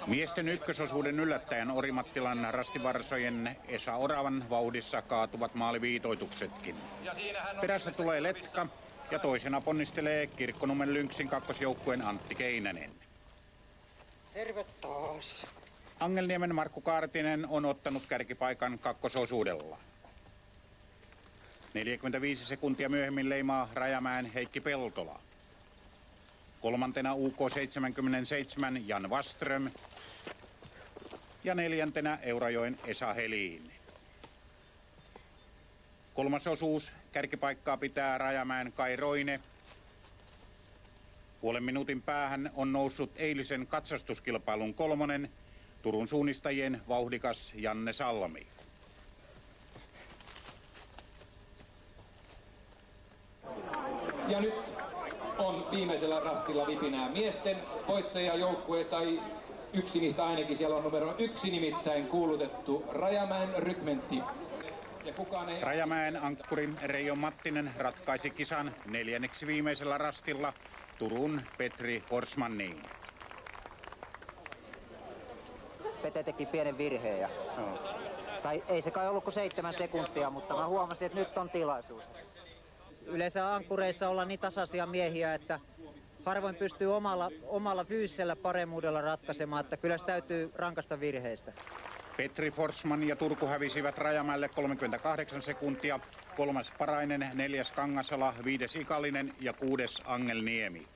Miesten ykkösosuuden yllättäjän Orimattilan rastivarsojen Esa Oravan vauhdissa kaatuvat maaliviitoituksetkin. Perässä tulee Letka ja toisena ponnistelee Kirkkonummen Lynxin kakkosjoukkueen Antti Keinänen. Terve taas. Angelniemen Markku Kaartinen on ottanut kärkipaikan kakkososuudella. 45 sekuntia myöhemmin leimaa Rajamäen Heikki Peltola. Kolmantena UK77 Jan Waström ja neljäntenä Eurajoen Esa Helin. Kolmas osuus kärkipaikkaa pitää Rajamäen Kai Roine. Puolen minuutin päähän on noussut eilisen katsastuskilpailun kolmonen Turun suunnistajien vauhdikas Janne Salmi. Ja nyt on viimeisellä rastilla vipinää miesten voittajajoukkue, tai yksi niistä ainakin, siellä on numero 1 nimittäin kuulutettu Rajamäen rykmentti. Rajamäen ankkurin Reijo Mattinen ratkaisi kisan neljänneksi viimeisellä rastilla Turun Petri Forsmanniin. Pete teki pienen virheen. Tai ei se kai ollut kuin 7 sekuntia, mutta mä huomasin, että nyt on tilaisuus. Yleensä ankkureissa ollaan niin tasaisia miehiä, että harvoin pystyy omalla fyysisellä paremmuudella ratkaisemaan, että kyllä se täytyy rankasta virheistä. Petri Forsman ja Turku hävisivät Rajamäelle 38 sekuntia, kolmas Parainen, neljäs Kangasala, viides Ikallinen ja kuudes Angelniemi.